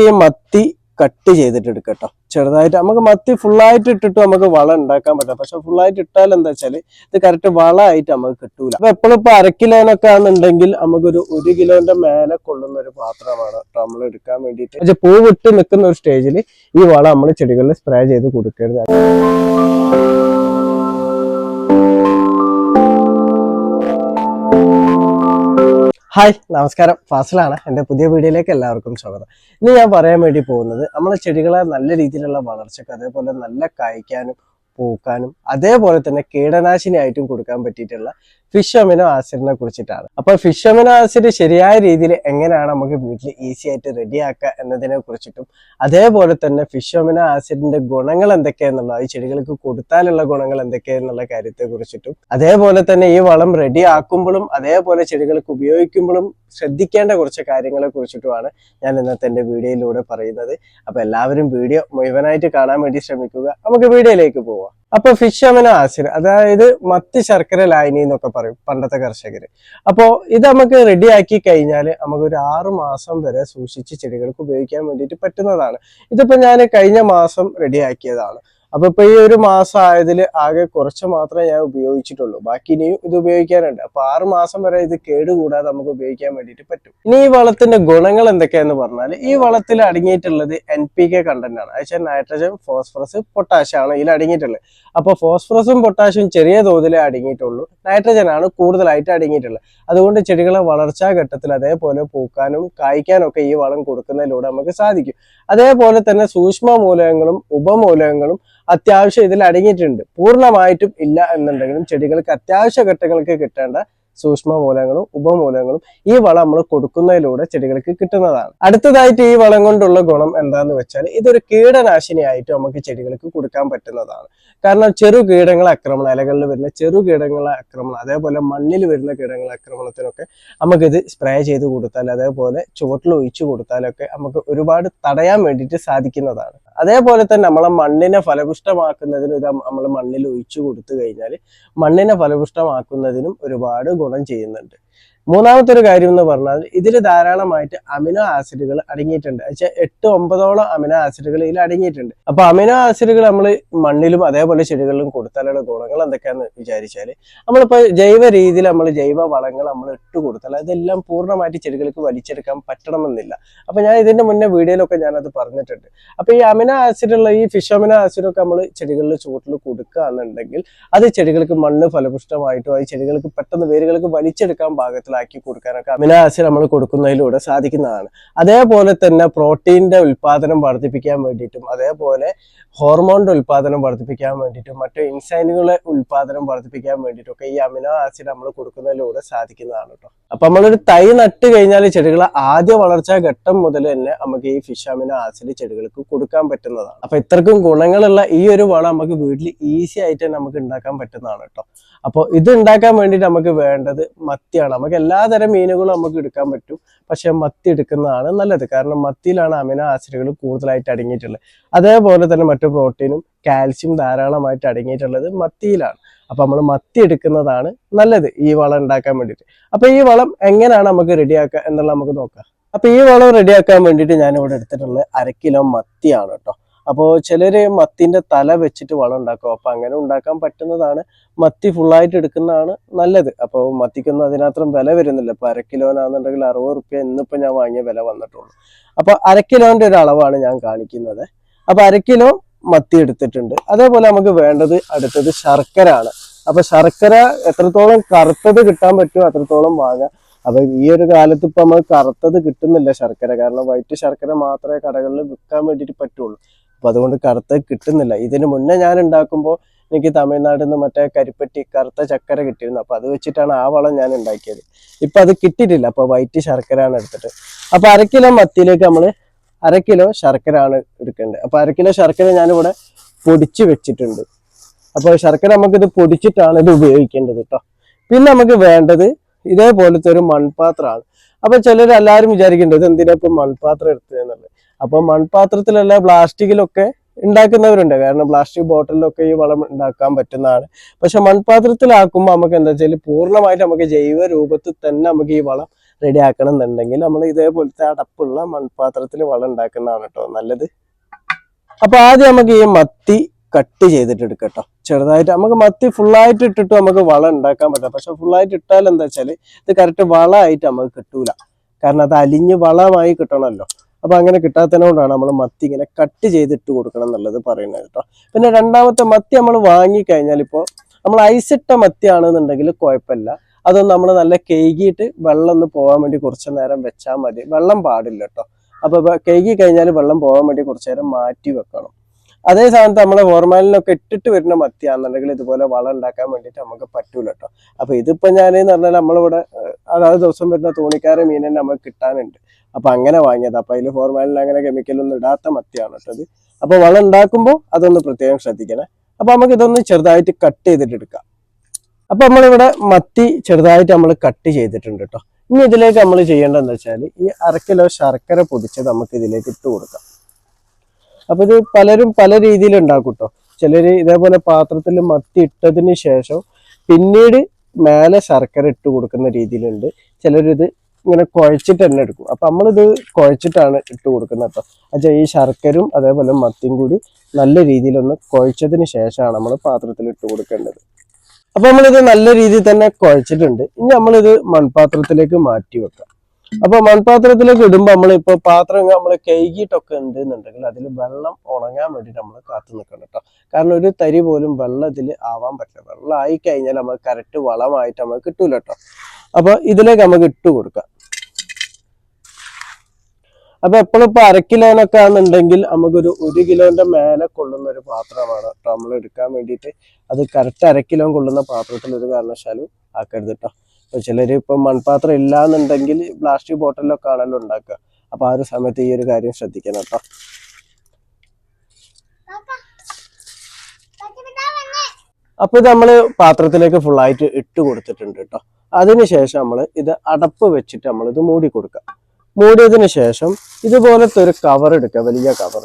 ഈ മത്തി കട്ട് ചെയ്തിട്ട് എടുക്കട്ടോ, ചെറുതായിട്ട്. നമുക്ക് മത്തി ഫുള്ളായിട്ട് ഇട്ടിട്ട് നമുക്ക് വളം ഉണ്ടാക്കാൻ പറ്റാം. പക്ഷെ ഫുള്ളായിട്ട് ഇട്ടാൽ എന്താ വെച്ചാല് ഇത് കറക്റ്റ് വളമായിട്ട് നമുക്ക് കിട്ടൂല. അപ്പൊ എപ്പോഴും ഇപ്പൊ 1/2 കിലോനൊക്കെ ആണെന്നുണ്ടെങ്കിൽ നമുക്കൊരു 1 കിലോന്റെ മേലെ കൊള്ളുന്ന ഒരു പാത്രമാണ് കേട്ടോ നമ്മൾ എടുക്കാൻ വേണ്ടിയിട്ട്. പക്ഷെ പൂ വിട്ട് നിൽക്കുന്ന ഒരു സ്റ്റേജിൽ ഈ വളം നമ്മൾ ചെടികളിൽ സ്പ്രേ ചെയ്ത് കൊടുക്കരുത്. ഹായ്, നമസ്കാരം. ഫാസിലാണ്. എൻ്റെ പുതിയ വീഡിയോയിലേക്ക് എല്ലാവർക്കും സ്വാഗതം. ഇന്ന് ഞാൻ പറയാൻ വേണ്ടി പോകുന്നത് നമ്മളെ ചെടികളെ നല്ല രീതിയിലുള്ള വളർച്ചയ്ക്ക്, അതേപോലെ നല്ല കായ്ക്കാനും പൂക്കാനും അതേപോലെ തന്നെ കീടനാശിനിയായിട്ടും കൊടുക്കാൻ പറ്റിയിട്ടുള്ള ഫിഷ് അമിനോ ആസിഡിനെ കുറിച്ചിട്ടാണ്. അപ്പോൾ ഫിഷ് അമിനോ ആസിഡ് ശരിയായ രീതിയിൽ എങ്ങനെയാണ് നമുക്ക് വീട്ടിൽ ഈസി ആയിട്ട് റെഡിയാക്കുക എന്നതിനെ കുറിച്ചിട്ടും, അതേപോലെ തന്നെ ഫിഷ് അമിനോ ആസിഡിന്റെ ഗുണങ്ങൾ എന്തൊക്കെയാണെന്നുള്ള, ഈ ചെടികൾക്ക് കൊടുത്താലുള്ള ഗുണങ്ങൾ എന്തൊക്കെയാണെന്നുള്ള കാര്യത്തെ കുറിച്ചിട്ടും, അതേപോലെ തന്നെ ഈ വളം റെഡി ആക്കുമ്പോഴും അതേപോലെ ചെടികൾക്ക് ഉപയോഗിക്കുമ്പോഴും ശ്രദ്ധിക്കേണ്ട കുറച്ച് കാര്യങ്ങളെ കുറിച്ചിട്ടുമാണ് ഞാൻ ഇന്നത്തെ എൻ്റെ വീഡിയോയിലൂടെ പറയുന്നത്. അപ്പൊ എല്ലാവരും വീഡിയോ മുഴുവനായിട്ട് കാണാൻ വേണ്ടി ശ്രമിക്കുക. നമുക്ക് വീഡിയോയിലേക്ക് പോവാം. അപ്പൊ ഫിഷ് അമിനോ ആസിഡ്, അതായത് മത്തി ശർക്കര ലായനി എന്നൊക്കെ പറയും പണ്ടത്തെ കർഷകര്. അപ്പോ ഇത് നമുക്ക് റെഡിയാക്കി കഴിഞ്ഞാൽ നമുക്കൊരു 6 മാസം വരെ സൂക്ഷിച്ച് ചെടികൾക്ക് ഉപയോഗിക്കാൻ വേണ്ടിയിട്ട് പറ്റുന്നതാണ്. ഇതിപ്പോ ഞാൻ കഴിഞ്ഞ മാസം റെഡിയാക്കിയതാണ്. അപ്പൊ ഇപ്പൊ ഈ ഒരു മാസം ആയതിൽ ആകെ കുറച്ച് മാത്രമേ ഞാൻ ഉപയോഗിച്ചിട്ടുള്ളൂ. ബാക്കി ഇനിയും ഇത് ഉപയോഗിക്കാനുണ്ട്. അപ്പൊ 6 മാസം വരെ ഇത് കേടുകൂടാതെ നമുക്ക് ഉപയോഗിക്കാൻ വേണ്ടിയിട്ട് പറ്റും. ഇനി ഈ വളത്തിന്റെ ഗുണങ്ങൾ എന്തൊക്കെയാന്ന് പറഞ്ഞാൽ, ഈ വളത്തിൽ അടങ്ങിയിട്ടുള്ളത് NPK കണ്ടന്റ് ആണ്. അതായത് നൈട്രജൻ, ഫോസ്ഫറസ്, പൊട്ടാഷ്യം ആണ് ഇതിൽ അടങ്ങിയിട്ടുള്ളത്. അപ്പൊ ഫോസ്ഫറസും പൊട്ടാഷ്യം ചെറിയ തോതിലേ അടങ്ങിയിട്ടുള്ളൂ, നൈട്രജൻ ആണ് കൂടുതലായിട്ട് അടങ്ങിയിട്ടുള്ളത്. അതുകൊണ്ട് ചെടികളെ വളർച്ചാ ഘട്ടത്തിൽ അതേപോലെ പൂക്കാനും കായ്ക്കാനും ഒക്കെ ഈ വളം കൊടുക്കുന്നതിലൂടെ നമുക്ക് സാധിക്കും. അതേപോലെ തന്നെ സൂക്ഷ്മ മൂലകങ്ങളും ഉപമൂലകങ്ങളും അത്യാവശ്യം ഇതിൽ അടങ്ങിയിട്ടുണ്ട്. പൂർണ്ണമായിട്ടും ഇല്ല എന്നുണ്ടെങ്കിലും ചെടികൾക്ക് അത്യാവശ്യ ഘട്ടങ്ങൾക്ക് കിട്ടേണ്ട സൂക്ഷ്മ മൂലകങ്ങളും ഉപമൂലകങ്ങളും ഈ വളം നമ്മൾ കൊടുക്കുന്നതിലൂടെ ചെടികൾക്ക് കിട്ടുന്നതാണ്. അടുത്തതായിട്ട് ഈ വളം കൊണ്ടുള്ള ഗുണം എന്താന്ന് വെച്ചാൽ, ഇതൊരു കീടനാശിനിയായിട്ട് നമുക്ക് ചെടികൾക്ക് കൊടുക്കാൻ പറ്റുന്നതാണ്. കാരണം ചെറു കീടങ്ങളെ ആക്രമണം, ഇലകളിൽ വരുന്ന ചെറു കീടങ്ങളെ ആക്രമണം, അതേപോലെ മണ്ണിൽ വരുന്ന കീടങ്ങളെ ആക്രമണത്തിനൊക്കെ നമുക്കിത് സ്പ്രേ ചെയ്ത് കൊടുത്താൽ, അതേപോലെ ചുവട്ടിൽ ഒഴിച്ചു കൊടുത്താലൊക്കെ നമുക്ക് ഒരുപാട് തടയാൻ വേണ്ടിയിട്ട് സാധിക്കുന്നതാണ്. അതേപോലെ തന്നെ നമ്മളെ മണ്ണിനെ ഫലപുഷ്ടമാക്കുന്നതിനും ഇത് നമ്മൾ മണ്ണിൽ ഒഴിച്ചു കൊടുത്തു കഴിഞ്ഞാൽ മണ്ണിനെ ഫലപുഷ്ടമാക്കുന്നതിനും ഒരുപാട് ഗുണം ചെയ്യുന്നുണ്ട്. മൂന്നാമത്തെ ഒരു കാര്യം എന്ന് പറഞ്ഞാൽ, ഇതിൽ ധാരാളമായിട്ട് അമിനോ ആസിഡുകൾ അടങ്ങിയിട്ടുണ്ട്. വെച്ചാൽ 8-9 അമിനോ ആസിഡുകൾ ഇതിൽ അടങ്ങിയിട്ടുണ്ട്. അപ്പൊ അമിനോ ആസിഡുകൾ നമ്മൾ മണ്ണിലും അതേപോലെ ചെടികളിലും കൊടുത്താലുള്ള ഗുണങ്ങൾ എന്തൊക്കെയാന്ന് വിചാരിച്ചാൽ, നമ്മളിപ്പോ ജൈവ രീതിയിൽ നമ്മൾ ജൈവ വളങ്ങൾ നമ്മൾ ഇട്ട് കൊടുത്താൽ അതെല്ലാം പൂർണ്ണമായിട്ട് ചെടികൾക്ക് വലിച്ചെടുക്കാൻ പറ്റണമെന്നില്ല. അപ്പൊ ഞാൻ ഇതിന്റെ മുന്നേ വീഡിയോയിലൊക്കെ ഞാനത് പറഞ്ഞിട്ടുണ്ട്. അപ്പൊ ഈ അമിനോ ആസിഡുള്ള ഈ ഫിഷ് അമിനോ ആസിഡൊക്കെ നമ്മൾ ചെടികളിൽ ചുവട്ടിൽ കൊടുക്കുക എന്നുണ്ടെങ്കിൽ അത് ചെടികൾക്ക് മണ്ണ് ഫലപുഷ്ടമായിട്ടും അത് ചെടികൾക്ക് പെട്ടെന്ന് വേരുകൾക്ക് വലിച്ചെടുക്കാൻ പാകത്തിലാക്കി കൊടുക്കാനൊക്കെ അമിനോ ആസിഡ് നമ്മൾ കൊടുക്കുന്നതിലൂടെ സാധിക്കുന്നതാണ്. അതേപോലെ തന്നെ പ്രോട്ടീന്റെ ഉൽപാദനം വർദ്ധിപ്പിക്കാൻ വേണ്ടിയിട്ടും, അതേപോലെ ഹോർമോണിന്റെ ഉൽപാദനം വർദ്ധിപ്പിക്കാൻ വേണ്ടിയിട്ടും, മറ്റു എൻസൈമുകളുടെ ഉൽപാദനം വർദ്ധിപ്പിക്കാൻ വേണ്ടിയിട്ടൊക്കെ ഈ അമിനോ ആസിഡ് നമ്മൾ കൊടുക്കുന്നതിലൂടെ സാധിക്കുന്നതാണ് കേട്ടോ. അപ്പൊ നമ്മളൊരു തൈ നട്ട് കഴിഞ്ഞാൽ ചെടികളെ ആദ്യ വളർച്ചാ ഘട്ടം മുതൽ തന്നെ നമുക്ക് ഈ ഫിഷ് അമിനോ ആസിഡ് ചെടികൾക്ക് കൊടുക്കാൻ പറ്റുന്നതാണ്. അപ്പൊ ഇത്രക്കും ഗുണങ്ങളുള്ള ഈ ഒരു വളം നമുക്ക് വീട്ടിൽ ഈസി ആയിട്ട് നമുക്ക് ഉണ്ടാക്കാൻ പറ്റുന്നതാണ് കേട്ടോ. അപ്പോൾ ഇത് ഉണ്ടാക്കാൻ വേണ്ടിയിട്ട് നമുക്ക് വേണ്ടത് മത്തിയാണ്. നമുക്ക് എല്ലാതരം മീനുകളും നമുക്ക് എടുക്കാൻ പറ്റും, പക്ഷെ മത്തി എടുക്കുന്നതാണ് നല്ലത്. കാരണം മത്തിയിലാണ് അമിനോ ആസിഡുകൾ കൂടുതലായിട്ട് അടങ്ങിയിട്ടുള്ളത്. അതേപോലെ തന്നെ മറ്റു പ്രോട്ടീനും കാൽസ്യം ധാരാളമായിട്ട് അടങ്ങിയിട്ടുള്ളത് മത്തിയിലാണ്. അപ്പൊ നമ്മൾ മത്തി എടുക്കുന്നതാണ് നല്ലത് ഈ വളം ഉണ്ടാക്കാൻ വേണ്ടിയിട്ട്. അപ്പൊ ഈ വളം എങ്ങനെയാണ് നമുക്ക് റെഡിയാക്കുക എന്നുള്ള നമുക്ക് നോക്കാം. അപ്പൊ ഈ വളം റെഡിയാക്കാൻ വേണ്ടിയിട്ട് ഞാൻ ഇവിടെ എടുത്തിട്ടുള്ളത് 1/2 കിലോ മത്തിയാണ് കേട്ടോ. അപ്പോൾ ചിലര് മത്തിന്റെ തല വെച്ചിട്ട് വളം ഉണ്ടാക്കും. അപ്പൊ അങ്ങനെ ഉണ്ടാക്കാൻ പറ്റുന്നതാണ്. മത്തി ഫുള്ളായിട്ട് എടുക്കുന്നതാണ് നല്ലത്. അപ്പോൾ മത്തിക്കൊന്നും അതിനത്രയും വില വരുന്നില്ല. ഇപ്പൊ 1/2 കിലോനാണെന്നുണ്ടെങ്കിൽ 60 റുപ്യ ഇന്നിപ്പോ ഞാൻ വാങ്ങിയ വില വന്നിട്ടുള്ളൂ. അപ്പൊ 1/2 കിലോന്റെ ഒരു അളവാണ് ഞാൻ കാണിക്കുന്നത്. അപ്പൊ 1/2 കിലോ മത്തി എടുത്തിട്ടുണ്ട്. അതേപോലെ നമുക്ക് വേണ്ടത് അടുത്തത് ശർക്കര ആണ്. അപ്പൊ ശർക്കര എത്രത്തോളം കറുത്തത് കിട്ടാൻ പറ്റുമോ അത്രത്തോളം വാങ്ങാം. അപ്പൊ ഈ ഒരു കാലത്ത് ഇപ്പൊ നമ്മൾ കറുത്തത് കിട്ടുന്നില്ല ശർക്കര, കാരണം വൈറ്റ് ശർക്കര മാത്രമേ കടകളിൽ വിൽക്കാൻ വേണ്ടിയിട്ട് പറ്റുള്ളൂ. അപ്പൊ അതുകൊണ്ട് കറുത്തത് കിട്ടുന്നില്ല. ഇതിന് മുന്നേ ഞാൻ ഉണ്ടാക്കുമ്പോൾ എനിക്ക് തമിഴ്നാട്ടിൽ നിന്ന് മറ്റേ കരിപ്പട്ടി കറുത്ത ചക്കര കിട്ടിയിരുന്നു. അപ്പൊ അത് വെച്ചിട്ടാണ് ആ വളം ഞാൻ ഉണ്ടാക്കിയത്. ഇപ്പൊ അത് കിട്ടിയിട്ടില്ല. അപ്പൊ വൈറ്റ് ശർക്കര ആണ് എടുത്തിട്ട്. അപ്പൊ 1/2 കിലോ മത്തിയിലേക്ക് നമ്മള് 1/2 കിലോ ശർക്കര ആണ് എടുക്കേണ്ടത്. അപ്പൊ 1/2 കിലോ ശർക്കര ഞാനിവിടെ പൊടിച്ച് വെച്ചിട്ടുണ്ട്. അപ്പൊ ശർക്കര നമുക്കിത് പൊടിച്ചിട്ടാണ് ഇത് ഉപയോഗിക്കേണ്ടത് കേട്ടോ. പിന്നെ നമുക്ക് വേണ്ടത് ഇതേപോലത്തെ ഒരു മൺപാത്രമാണ്. അപ്പൊ ചിലർ എല്ലാവരും വിചാരിക്കേണ്ടത് എന്തിനാ ഇപ്പൊ മൺപാത്രം എടുത്തതെന്നുള്ളത്. അപ്പൊ മൺപാത്രത്തിലല്ല പ്ലാസ്റ്റിക്കിലൊക്കെ ഉണ്ടാക്കുന്നവരുണ്ട്. കാരണം പ്ലാസ്റ്റിക് ബോട്ടിലൊക്കെ ഈ വളം ഉണ്ടാക്കാൻ പറ്റുന്നതാണ്. പക്ഷെ മൺപാത്രത്തിലാക്കുമ്പോൾ നമുക്ക് എന്താ വെച്ചാൽ പൂർണ്ണമായിട്ട് നമുക്ക് ജൈവ രൂപത്തിൽ തന്നെ നമുക്ക് ഈ വളം റെഡി ആക്കണം എന്നുണ്ടെങ്കിൽ നമ്മൾ ഇതേപോലത്തെ അടപ്പുള്ള മൺപാത്രത്തിൽ വളം ഉണ്ടാക്കുന്നതാണ് കേട്ടോ നല്ലത്. അപ്പൊ ആദ്യം നമുക്ക് ഈ മത്തി കട്ട് ചെയ്തിട്ട് എടുക്കാം കേട്ടോ. ചെറുതായിട്ട് നമുക്ക് മത്തി ഫുള്ളായിട്ട് ഇട്ടിട്ട് നമുക്ക് വളം ഉണ്ടാക്കാൻ പറ്റാം. പക്ഷെ ഫുള്ളായിട്ട് ഇട്ടാൽ എന്താ വെച്ചാൽ ഇത് കറക്റ്റ് വളമായിട്ട് നമുക്ക് കിട്ടൂല. കാരണം അത് അലിഞ്ഞ് വളമായി കിട്ടണമല്ലോ. അപ്പൊ അങ്ങനെ കിട്ടാത്തതിനോണ്ടാണ് നമ്മൾ മത്തി ഇങ്ങനെ കട്ട് ചെയ്തിട്ട് കൊടുക്കണം എന്നുള്ളത് പറയുന്നത് കേട്ടോ. പിന്നെ രണ്ടാമത്തെ മത്തി നമ്മൾ വാങ്ങിക്കഴിഞ്ഞാൽ ഇപ്പോൾ നമ്മൾ ഐസിട്ട മത്തിയാണെന്നുണ്ടെങ്കിൽ കുഴപ്പമില്ല. അതൊന്നും നമ്മൾ നല്ല കഴുകിയിട്ട് വെള്ളം ഒന്ന് പോകാൻ വേണ്ടി കുറച്ച് നേരം വെച്ചാൽ മതി. വെള്ളം പാടില്ല കേട്ടോ. അപ്പൊ കഴുകി കഴിഞ്ഞാൽ വെള്ളം പോകാൻ വേണ്ടി കുറച്ച് നേരം മാറ്റി വെക്കണം. അതേ സ്ഥാനത്ത് നമ്മളെ ഫോർമാലിനൊക്കെ ഇട്ടിട്ട് വരുന്ന മത്തിയാണെന്നുണ്ടെങ്കിൽ ഇതുപോലെ വളം ഉണ്ടാക്കാൻ വേണ്ടിയിട്ട് നമുക്ക് പറ്റൂല കേട്ടോ. അപ്പൊ ഇതിപ്പോ ഞാനെന്ന് പറഞ്ഞാൽ നമ്മളിവിടെ അതായത് ദിവസം വരുന്ന തോണിക്കാരെ മീൻ തന്നെ നമുക്ക് കിട്ടാനുണ്ട്. അപ്പൊ അങ്ങനെ വാങ്ങിയത്. അപ്പൊ അതിൽ ഫോർമാലിൻ അങ്ങനെ കെമിക്കലൊന്നും ഇടാത്ത മത്തിയാണ് കേട്ടത്. അപ്പൊ വളം ഉണ്ടാക്കുമ്പോൾ അതൊന്ന് പ്രത്യേകം ശ്രദ്ധിക്കണേ. അപ്പൊ നമുക്ക് ഇതൊന്ന് ചെറുതായിട്ട് കട്ട് ചെയ്തിട്ട് എടുക്കാം. അപ്പൊ നമ്മളിവിടെ മത്തി ചെറുതായിട്ട് നമ്മൾ കട്ട് ചെയ്തിട്ടുണ്ട് കേട്ടോ. ഇനി ഇതിലേക്ക് നമ്മൾ ചെയ്യേണ്ടതെന്ന് വെച്ചാൽ ഈ 1/2 കിലോ ശർക്കര പൊടിച്ച് നമുക്ക് ഇതിലേക്ക് ഇട്ട് കൊടുക്കാം. അപ്പൊ ഇത് പലരും പല രീതിയിൽ ഉണ്ടാക്കും കേട്ടോ. ചിലര് ഇതേപോലെ പാത്രത്തിൽ മത്തി ഇട്ടതിന് ശേഷം പിന്നീട് മേലെ ശർക്കര ഇട്ട് കൊടുക്കുന്ന രീതിയിലുണ്ട്. ചിലരിത് ഇങ്ങനെ കുഴച്ചിട്ട് തന്നെ എടുക്കും. അപ്പൊ നമ്മളിത് കുഴച്ചിട്ടാണ് ഇട്ട് കൊടുക്കുന്നത് കേട്ടോ. അച്ഛാ ഈ ശർക്കരയും അതേപോലെ മത്തിയും കൂടി നല്ല രീതിയിലൊന്ന് കുഴച്ചതിന് ശേഷമാണ് നമ്മൾ പാത്രത്തിൽ ഇട്ട് കൊടുക്കേണ്ടത്. അപ്പൊ നമ്മളിത് നല്ല രീതിയിൽ തന്നെ കുഴച്ചിട്ടുണ്ട്. ഇനി നമ്മളിത് മൺപാത്രത്തിലേക്ക് മാറ്റി വെക്കാം. അപ്പൊ മൺപാത്രത്തിലേക്ക് ഇടുമ്പോൾ നമ്മളിപ്പോ പാത്രം നമ്മൾ കഴുകിയിട്ടൊക്കെ ഉണ്ടെന്നുണ്ടെങ്കിൽ അതിൽ വെള്ളം ഉണങ്ങാൻ വേണ്ടിയിട്ട് നമ്മൾ കാത്തു നിൽക്കണം കേട്ടോ. കാരണം ഒരു തരി പോലും വെള്ളം ഇതിൽ ആവാൻ പറ്റില്ല. വെള്ളം ആയി കഴിഞ്ഞാൽ നമുക്ക് കറക്റ്റ് വളമായിട്ട് നമുക്ക് കിട്ടൂല കേട്ടോ. അപ്പൊ ഇതിലേക്ക് നമുക്ക് ഇട്ട് കൊടുക്കാം. അപ്പൊ എപ്പോഴും ഇപ്പൊ 1/2 കിലോനൊക്കെ ആണെന്നുണ്ടെങ്കിൽ നമുക്കൊരു 1 കിലോന്റെ മേലെ കൊള്ളുന്ന ഒരു പാത്രമാണ് കേട്ടോ നമ്മൾ എടുക്കാൻ വേണ്ടിയിട്ട്. അത് കറക്റ്റ് 1/2 കിലോ കൊള്ളുന്ന പാത്രത്തിൽ ഒരു കാരണവശാലും ആക്കരുത് കേട്ടോ. ഇപ്പൊ ചിലര് ഇപ്പൊ മൺപാത്രം ഇല്ലാന്നുണ്ടെങ്കിൽ പ്ലാസ്റ്റിക് ബോട്ടിലൊക്കെ ആണല്ലോ ഉണ്ടാക്കുക. അപ്പൊ ആ ഒരു സമയത്ത് ഈ ഒരു കാര്യം ശ്രദ്ധിക്കണം കേട്ടോ. അപ്പൊ ഇത് നമ്മള് പാത്രത്തിലേക്ക് ഫുള്ളായിട്ട് ഇട്ട് കൊടുത്തിട്ടുണ്ട് കേട്ടോ. അതിനുശേഷം നമ്മൾ ഇത് അടപ്പ് വെച്ചിട്ട് നമ്മൾ ഇത് മൂടി കൊടുക്കുക. മൂടിയതിന് ശേഷം ഇതുപോലത്തെ ഒരു കവർ എടുക്കുക, വലിയ കവർ.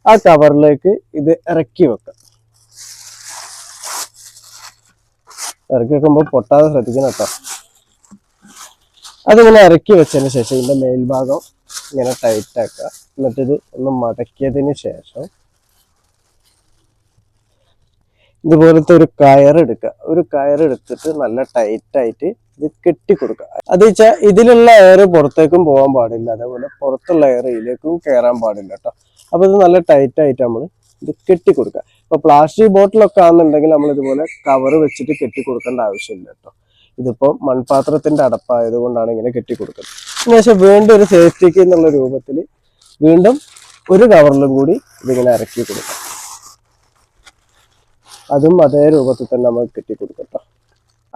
ആ കവറിലേക്ക് ഇത് ഇറക്കി വെക്കുക. ഇറക്കി വെക്കുമ്പോൾ പൊട്ടാതെ ശ്രദ്ധിക്കണം കേട്ടോ. അതിങ്ങനെ ഇറക്കി വെച്ചതിന് ശേഷം ഇതിന്റെ മേൽഭാഗം ഇങ്ങനെ ടൈറ്റ് ആക്കുക. എന്നിട്ടിത് ഒന്ന് മടക്കിയതിന് ശേഷം ഇതുപോലത്തെ ഒരു കയറെടുക്കുക. ഒരു കയറെടുത്തിട്ട് നല്ല ടൈറ്റായിട്ട് ഇത് കെട്ടിക്കൊടുക്കുക. അത് വെച്ചാൽ ഇതിലുള്ള എയർ പുറത്തേക്കും പോകാൻ പാടില്ല, അതേപോലെ പുറത്തുള്ള എയർ ഇതിലേക്കും കയറാൻ പാടില്ല കേട്ടോ. അപ്പൊ ഇത് നല്ല ടൈറ്റായിട്ട് നമ്മൾ ഇത് കെട്ടിക്കൊടുക്കുക. ഇപ്പൊ പ്ലാസ്റ്റിക് ബോട്ടിലൊക്കെ ആണെന്നുണ്ടെങ്കിൽ നമ്മൾ ഇതുപോലെ കവർ വെച്ചിട്ട് കെട്ടിക്കൊടുക്കേണ്ട ആവശ്യമില്ല കേട്ടോ. ഇതിപ്പോ മൺപാത്രത്തിന്റെ അടപ്പായത് കൊണ്ടാണ് ഇങ്ങനെ കെട്ടിക്കൊടുക്കുന്നത്. അതിനുശേഷം വീണ്ടും ഒരു സേഫ്റ്റിക്ക് എന്നുള്ള രൂപത്തിൽ വീണ്ടും ഒരു കവറിലും കൂടി ഇതിങ്ങനെ ഇറക്കി കൊടുക്കാം. അതും അതേ രൂപത്തിൽ തന്നെ നമ്മൾ കെട്ടിക്കൊടുക്കട്ടോ.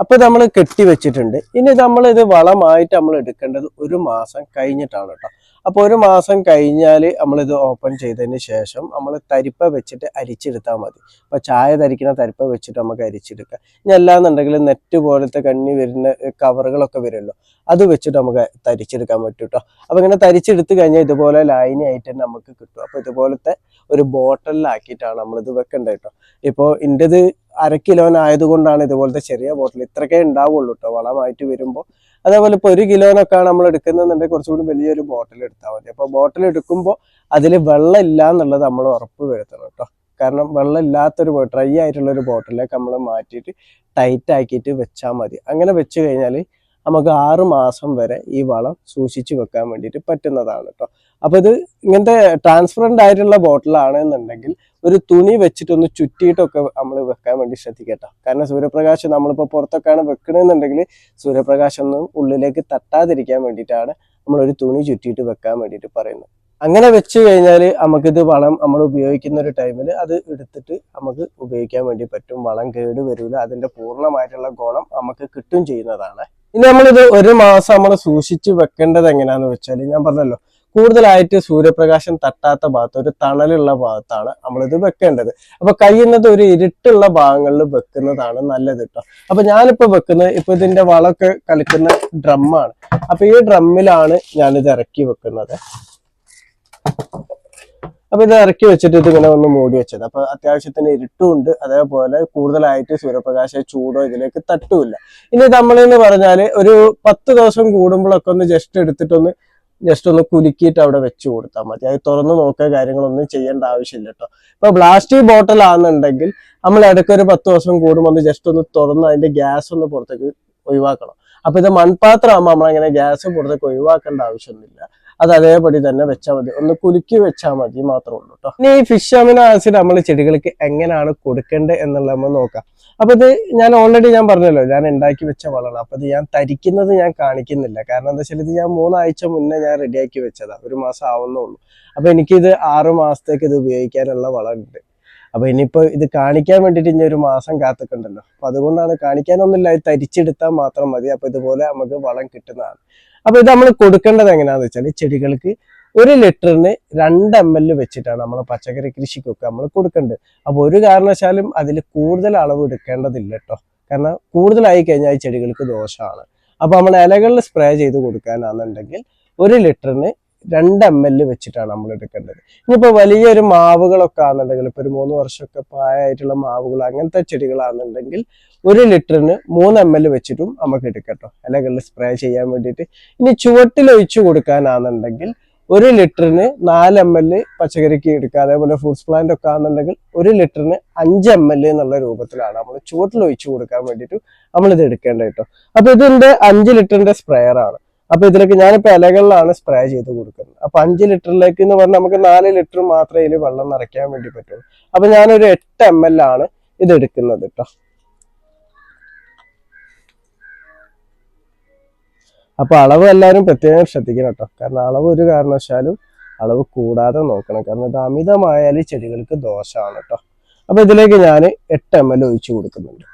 അപ്പൊ നമ്മൾ കെട്ടി വെച്ചിട്ടുണ്ട്. ഇനി നമ്മൾ ഇത് വളമായിട്ട് നമ്മൾ എടുക്കേണ്ടത് 1 മാസം കഴിഞ്ഞിട്ടാണ് കേട്ടോ. അപ്പൊ 1 മാസം കഴിഞ്ഞാൽ നമ്മളിത് ഓപ്പൺ ചെയ്തതിന് ശേഷം നമ്മൾ തരിപ്പ വെച്ചിട്ട് അരിച്ചെടുത്താൽ മതി. അപ്പൊ ചായ തരിക്കുന്ന തരിപ്പ വെച്ചിട്ട് നമുക്ക് അരിച്ചെടുക്കാം. ഇനി അല്ലാന്നുണ്ടെങ്കിൽ നെറ്റ് പോലത്തെ കണ്ണി വരുന്ന കവറുകളൊക്കെ വരുമല്ലോ, അത് വെച്ചിട്ട് നമുക്ക് തരിച്ചെടുക്കാൻ പറ്റും കേട്ടോ. അപ്പൊ ഇങ്ങനെ തരിച്ചെടുത്ത് കഴിഞ്ഞാൽ ഇതുപോലെ ലൈനായിട്ട് തന്നെ നമുക്ക് കിട്ടും. അപ്പൊ ഇതുപോലത്തെ ഒരു ബോട്ടലിലാക്കിയിട്ടാണ് നമ്മളിത് വെക്കേണ്ടത് കേട്ടോ. ഇപ്പോൾ ഇന്റേത് 1/2 കിലോനായതുകൊണ്ടാണ് ഇതുപോലത്തെ ചെറിയ ബോട്ടിൽ ഇത്രയൊക്കെ ഉണ്ടാവുള്ളൂ കേട്ടോ വളമായിട്ട് വരുമ്പോൾ. അതേപോലെ ഇപ്പോൾ 1 കിലോനൊക്കെയാണ് നമ്മൾ എടുക്കുന്നതെന്നുണ്ടെങ്കിൽ കുറച്ചുകൂടി വലിയൊരു ബോട്ടിൽ എടുത്താൽ മതി. അപ്പോൾ ബോട്ടിൽ എടുക്കുമ്പോൾ അതിൽ വെള്ളം ഇല്ല എന്നുള്ളത് നമ്മൾ ഉറപ്പ് വരുത്തണം കേട്ടോ. കാരണം വെള്ളം ഇല്ലാത്തൊരു ഡ്രൈ ആയിട്ടുള്ള ഒരു ബോട്ടിലേക്ക് നമ്മൾ മാറ്റിയിട്ട് ടൈറ്റ് ആക്കിയിട്ട് വെച്ചാൽ മതി. അങ്ങനെ വെച്ച് കഴിഞ്ഞാൽ നമുക്ക് 6 മാസം വരെ ഈ വളം സൂക്ഷിച്ചു വെക്കാൻ വേണ്ടിയിട്ട് പറ്റുന്നതാണ് കേട്ടോ. അപ്പൊ ഇത് ഇങ്ങനത്തെ ട്രാൻസ്പെറന്റ് ആയിട്ടുള്ള ബോട്ടിലാണെന്നുണ്ടെങ്കിൽ ഒരു തുണി വെച്ചിട്ടൊന്ന് ചുറ്റിയിട്ടൊക്കെ നമ്മൾ വെക്കാൻ വേണ്ടി ശ്രദ്ധിക്കട്ടോ. കാരണം സൂര്യപ്രകാശം നമ്മളിപ്പോൾ പുറത്തൊക്കെയാണ് വെക്കണമെന്നുണ്ടെങ്കിൽ സൂര്യപ്രകാശം ഒന്നും ഉള്ളിലേക്ക് തട്ടാതിരിക്കാൻ വേണ്ടിയിട്ടാണ് നമ്മളൊരു തുണി ചുറ്റിയിട്ട് വെക്കാൻ വേണ്ടിയിട്ട് പറയുന്നത്. അങ്ങനെ വെച്ച് കഴിഞ്ഞാൽ നമുക്കിത് വളം നമ്മൾ ഉപയോഗിക്കുന്ന ഒരു ടൈമിൽ അത് എടുത്തിട്ട് നമുക്ക് ഉപയോഗിക്കാൻ വേണ്ടി പറ്റും. വളം കേട് വരില്ല, അതിന്റെ പൂർണ്ണമായിട്ടുള്ള ഗുണം നമുക്ക് കിട്ടും ചെയ്യുന്നതാണ്. ഇനി നമ്മളിത് 1 മാസം നമ്മൾ സൂക്ഷിച്ച് വെക്കേണ്ടത് എങ്ങനെയാന്ന് വെച്ചാൽ ഞാൻ പറഞ്ഞല്ലോ, കൂടുതലായിട്ട് സൂര്യപ്രകാശം തട്ടാത്ത ഭാഗത്ത്, ഒരു തണലുള്ള ഭാഗത്താണ് നമ്മളിത് വെക്കേണ്ടത്. അപ്പൊ കഴിയുന്നത് ഒരു ഇരുട്ടുള്ള ഭാഗങ്ങളിൽ വെക്കുന്നതാണ് നല്ലത് കേട്ടോ. അപ്പൊ ഞാനിപ്പോ വെക്കുന്നത് ഇപ്പൊ ഇതിന്റെ വളമൊക്കെ കളിക്കുന്ന ഡ്രമ്മാണ്. അപ്പൊ ഈ ഡ്രമ്മിലാണ് ഞാനിത് ഇറക്കി വെക്കുന്നത്. അപ്പൊ ഇത് ഇറക്കി വെച്ചിട്ട് ഇത് ഇങ്ങനെ ഒന്ന് മൂടി വെച്ചത്. അപ്പൊ അത്യാവശ്യത്തിന് ഇരുട്ടുമുണ്ട്, അതേപോലെ കൂടുതലായിട്ട് സൂര്യപ്രകാശ ചൂടോ ഇതിലേക്ക് തട്ടുമില്ല. ഇനി നമ്മളെന്ന് പറഞ്ഞാല് ഒരു 10 ദിവസം കൂടുമ്പോഴൊക്കെ ഒന്ന് ജസ്റ്റ് ഒന്ന് കുലുക്കിയിട്ട് അവിടെ വെച്ച് കൊടുത്താൽ മതി. അത് തുറന്നു നോക്കുക, കാര്യങ്ങളൊന്നും ചെയ്യേണ്ട ആവശ്യമില്ല കേട്ടോ. ഇപ്പൊ പ്ലാസ്റ്റിക് ബോട്ടിൽ ആണെന്നുണ്ടെങ്കിൽ നമ്മൾ ഇടയ്ക്ക് ഒരു 10 ദിവസം കൂടുമ്പോൾ ഒന്ന് ജസ്റ്റ് ഒന്ന് തുറന്ന് അതിന്റെ ഗ്യാസ് ഒന്ന് പുറത്തേക്ക് ഒഴിവാക്കണം. അപ്പൊ ഇത് മൺപാത്രം ആകുമ്പോൾ നമ്മളങ്ങനെ ഗ്യാസ് പുറത്തേക്ക് ഒഴിവാക്കേണ്ട ആവശ്യമൊന്നുമില്ല. അത് അതേപടി തന്നെ വെച്ചാൽ മതി, ഒന്ന് കുലുക്കി വെച്ചാൽ മതി മാത്രമേ ഉള്ളൂ കേട്ടോ. ഇനി ഈ ഫിഷ് അമിനോ ആസിഡ് നമ്മൾ ചെടികൾക്ക് എങ്ങനെയാണ് കൊടുക്കേണ്ടത് എന്നുള്ളത് നമ്മൾ നോക്കാം. അപ്പൊ ഇത് ഞാൻ ഓൾറെഡി പറഞ്ഞല്ലോ, ഞാൻ ഉണ്ടാക്കി വെച്ച വളമാണ്. അപ്പൊ ഇത് ഞാൻ തരിക്കുന്നത് ഞാൻ കാണിക്കുന്നില്ല, കാരണം എന്താ വെച്ചാൽ ഇത് ഞാൻ 3 ആഴ്ച മുന്നേ ഞാൻ റെഡിയാക്കി വെച്ചതാ, 1 മാസം ആവുന്നുള്ളൂ. അപ്പൊ എനിക്കിത് 6 മാസത്തേക്ക് ഇത് ഉപയോഗിക്കാനുള്ള വളമുണ്ട്. അപ്പൊ ഇനിയിപ്പോ ഇത് കാണിക്കാൻ വേണ്ടിയിട്ട് ഇനി 1 മാസം കാത്തിട്ടുണ്ടല്ലോ. അപ്പൊ അതുകൊണ്ടാണ് കാണിക്കാനൊന്നുമില്ല, ഇത് തരിച്ചെടുത്താൽ മാത്രം മതി. അപ്പൊ ഇതുപോലെ നമുക്ക് വളം കിട്ടുന്നതാണ്. അപ്പൊ ഇത് നമ്മൾ കൊടുക്കേണ്ടത് എങ്ങനെയാന്ന് വെച്ചാൽ ചെടികൾക്ക് 1 ലിറ്ററിന് 2 ml വെച്ചിട്ടാണ് നമ്മൾ പച്ചക്കറി കൃഷിക്കൊക്കെ നമ്മൾ കൊടുക്കേണ്ടത്. അപ്പൊ ഒരു കാരണവശാലും അതിൽ കൂടുതൽ അളവ് എടുക്കേണ്ടതില്ല കേട്ടോ, കാരണം കൂടുതലായി കഴിഞ്ഞാൽ ചെടികൾക്ക് ദോഷമാണ്. അപ്പൊ നമ്മൾ ഇലകളിൽ സ്പ്രേ ചെയ്ത് കൊടുക്കാനാണെന്നുണ്ടെങ്കിൽ 1 ലിറ്ററിന് 2 ml വെച്ചിട്ടാണ് നമ്മൾ എടുക്കേണ്ടത്. ഇനിയിപ്പോ വലിയൊരു മാവുകളൊക്കെ ആണെന്നുണ്ടെങ്കിൽ, ഇപ്പൊ ഒരു 3 വർഷമൊക്കെ പ്രായമായിട്ടുള്ള മാവുകൾ അങ്ങനത്തെ ചെടികളാണെന്നുണ്ടെങ്കിൽ 1 ലിറ്ററിന് 3 ml വെച്ചിട്ടും നമുക്ക് എടുക്കട്ടോ, ഇലകളിൽ സ്പ്രേ ചെയ്യാൻ വേണ്ടിയിട്ട്. ഇനി ചുവട്ടിൽ ഒഴിച്ചു കൊടുക്കാനാണെന്നുണ്ടെങ്കിൽ 1 ലിറ്ററിന് 4 ml പച്ചക്കറിക്ക് എടുക്കുക. അതേപോലെ ഫ്രൂട്ട്സ് പ്ലാന്റ് ഒക്കെ ആണെന്നുണ്ടെങ്കിൽ 1 ലിറ്ററിന് 5 ml എന്നുള്ള രൂപത്തിലാണ് നമ്മൾ ചുവട്ടിൽ ഒഴിച്ചു കൊടുക്കാൻ വേണ്ടിയിട്ട് നമ്മളിത് എടുക്കേണ്ടത് കേട്ടോ. അപ്പൊ ഇതിന്റെ 5 ലിറ്ററിന്റെ സ്പ്രെയർ ആണ്. അപ്പൊ ഇതിലേക്ക് ഞാനിപ്പോ ഇലകളിലാണ് സ്പ്രേ ചെയ്ത് കൊടുക്കുന്നത്. അപ്പൊ 5 ലിറ്ററിലേക്ക് എന്ന് പറഞ്ഞാൽ നമുക്ക് 4 ലിറ്റർ മാത്രമേ ഇതിൽ വെള്ളം നിറയ്ക്കാൻ വേണ്ടി പറ്റുള്ളൂ. അപ്പൊ ഞാനൊരു 8 ml ആണ് ഇത് എടുക്കുന്നത് കേട്ടോ. അപ്പൊ അളവ് എല്ലാവരും പ്രത്യേകം ശ്രദ്ധിക്കണം കേട്ടോ, കാരണം അളവ് ഒരു കാരണവശാലും അളവ് കൂടാതെ നോക്കണം, കാരണം ഇത് അമിതമായാൽ ചെടികൾക്ക് ദോഷമാണ് കേട്ടോ. അപ്പൊ ഇതിലേക്ക് ഞാൻ 8 ml ഒഴിച്ചു കൊടുക്കുന്നുണ്ട്.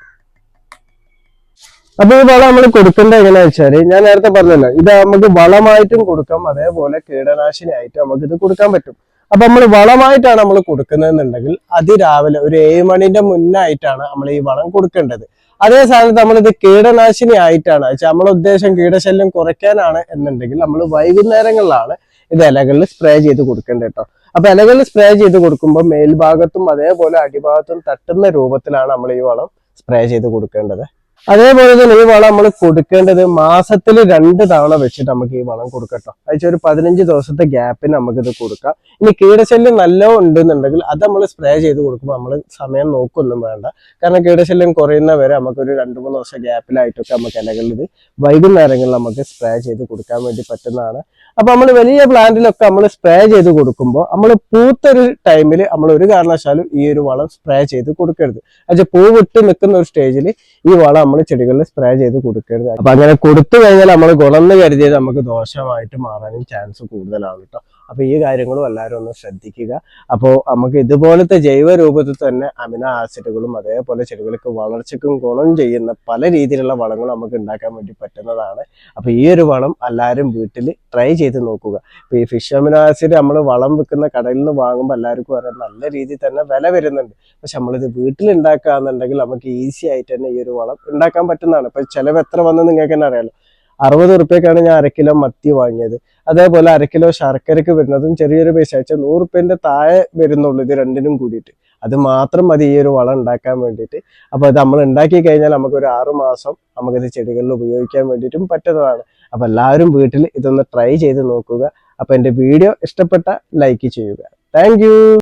അപ്പൊ ഈ വളം നമ്മൾ കൊടുക്കേണ്ടത് എങ്ങനെയാ വെച്ചാല്, ഞാൻ നേരത്തെ പറഞ്ഞല്ലോ, ഇത് നമുക്ക് വളമായിട്ടും കൊടുക്കാം, അതേപോലെ കീടനാശിനിയായിട്ട് നമുക്ക് ഇത് കൊടുക്കാൻ പറ്റും. അപ്പൊ നമ്മൾ വളമായിട്ടാണ് നമ്മൾ കൊടുക്കുന്നതെന്നുണ്ടെങ്കിൽ അതിരാവിലെ ഒരു 7 മണിന്റെ മുന്നായിട്ടാണ് നമ്മൾ ഈ വളം കൊടുക്കേണ്ടത്. അതേ സ്ഥാനത്ത് നമ്മളിത് കീടനാശിനി ആയിട്ടാണ് വെച്ചാൽ നമ്മളെ ഉദ്ദേശം കീടശല്യം കുറയ്ക്കാനാണ് എന്നുണ്ടെങ്കിൽ നമ്മൾ വൈകുന്നേരങ്ങളിലാണ് ഇത് ഇലകളിൽ സ്പ്രേ ചെയ്ത് കൊടുക്കേണ്ടത് കേട്ടോ. അപ്പൊ ഇലകളിൽ സ്പ്രേ ചെയ്ത് കൊടുക്കുമ്പോൾ മേൽഭാഗത്തും അതേപോലെ അടിഭാഗത്തും തട്ടുന്ന രൂപത്തിലാണ് നമ്മൾ ഈ വളം സ്പ്രേ ചെയ്ത് കൊടുക്കേണ്ടത്. അതേപോലെ തന്നെ ഈ വളം നമ്മൾ കൊടുക്കേണ്ടത് മാസത്തിൽ 2 തവണ വെച്ചിട്ട് നമുക്ക് ഈ വളം കൊടുക്കട്ടോ. അയച്ചാൽ ഒരു 15 ദിവസത്തെ ഗ്യാപ്പിന് നമുക്കിത് കൊടുക്കാം. ഇനി കീടശല്യം നല്ലോ ഉണ്ടെന്നുണ്ടെങ്കിൽ അത് നമ്മൾ സ്പ്രേ ചെയ്ത് കൊടുക്കുമ്പോൾ നമ്മൾ സമയം നോക്കൊന്നും വേണ്ട, കാരണം കീടശല്യം കുറയുന്ന വരെ നമുക്കൊരു 2-3 ദിവസം ഗ്യാപ്പിലായിട്ടൊക്കെ നമുക്ക് ഇലകളിൽ ഇത് വൈകുന്നേരങ്ങളിൽ നമുക്ക് സ്പ്രേ ചെയ്ത് കൊടുക്കാൻ വേണ്ടി പറ്റുന്നതാണ്. അപ്പൊ നമ്മൾ വലിയ പ്ലാന്റിലൊക്കെ നമ്മൾ സ്പ്രേ ചെയ്ത് കൊടുക്കുമ്പോൾ നമ്മൾ പൂത്തൊരു ടൈമിൽ നമ്മൾ ഒരു കാരണവശാലും ഈ ഒരു വളം സ്പ്രേ ചെയ്ത് കൊടുക്കരുത്. അയച്ചാൽ പൂ വിട്ട് നിൽക്കുന്ന ഒരു സ്റ്റേജിൽ ഈ വളം നമ്മൾ ചെടികളിൽ സ്പ്രേ ചെയ്ത് കൊടുക്കരുത്. അപ്പൊ അങ്ങനെ കൊടുത്തു കഴിഞ്ഞാൽ നമ്മൾ ഗുണമെന്ന് കരുതിയത് നമുക്ക് ദോഷമായിട്ട് മാറാനും ചാൻസ് കൂടുതലാണ് കേട്ടോ. അപ്പൊ ഈ കാര്യങ്ങളും എല്ലാവരും ഒന്ന് ശ്രദ്ധിക്കുക. അപ്പോൾ നമുക്ക് ഇതുപോലത്തെ ജൈവ രൂപത്തിൽ തന്നെ അമിനോ ആസിഡുകളും അതേപോലെ ചെടികൾക്ക് വളർച്ചയ്ക്കും ഗുണം ചെയ്യുന്ന പല രീതിയിലുള്ള വളങ്ങളും നമുക്ക് ഉണ്ടാക്കാൻ വേണ്ടി പറ്റുന്നതാണ്. അപ്പൊ ഈ ഒരു വളം എല്ലാവരും വീട്ടിൽ ട്രൈ ചെയ്ത് നോക്കുക. ഇപ്പൊ ഈ ഫിഷ് അമിനോ ആസിഡ് നമ്മൾ വളം വെക്കുന്ന കടയിൽ നിന്ന് വാങ്ങുമ്പോൾ എല്ലാവർക്കും അറിയാം നല്ല രീതിയിൽ തന്നെ വില വരുന്നുണ്ട്. പക്ഷെ നമ്മളിത് വീട്ടിൽ ഉണ്ടാക്കുകയാണെന്നുണ്ടെങ്കിൽ നമുക്ക് ഈസി ആയിട്ട് തന്നെ ഈ ഒരു വളം ഉണ്ടാക്കാൻ പറ്റുന്നതാണ്. ഇപ്പൊ ചിലവ് എത്ര വന്ന് നിങ്ങൾക്ക് തന്നെ അറിയാലോ. 60 റുപ്യക്കാണ് ഞാൻ 1 കിലോ മത്തി വാങ്ങിയത്. അതേപോലെ 1 കിലോ ശർക്കരക്ക് വരുന്നതും ചെറിയൊരു പൈസ, അയച്ചാൽ 100 റുപ്യന്റെ താഴെ വരുന്നുള്ളൂ ഇത് രണ്ടിനും കൂടിയിട്ട്. അത് മാത്രം മതി ഈ ഒരു വളം ഉണ്ടാക്കാൻ വേണ്ടിയിട്ട്. അപ്പൊ ഇത് നമ്മൾ ഉണ്ടാക്കി കഴിഞ്ഞാൽ നമുക്കൊരു 6 മാസം നമുക്കിത് ചെടികളിൽ ഉപയോഗിക്കാൻ വേണ്ടിയിട്ടും പറ്റുന്നതാണ്. അപ്പൊ എല്ലാവരും വീട്ടിൽ ഇതൊന്ന് ട്രൈ ചെയ്ത് നോക്കുക. അപ്പൊ എന്റെ വീഡിയോ ഇഷ്ടപ്പെട്ട ലൈക്ക് ചെയ്യുക. താങ്ക്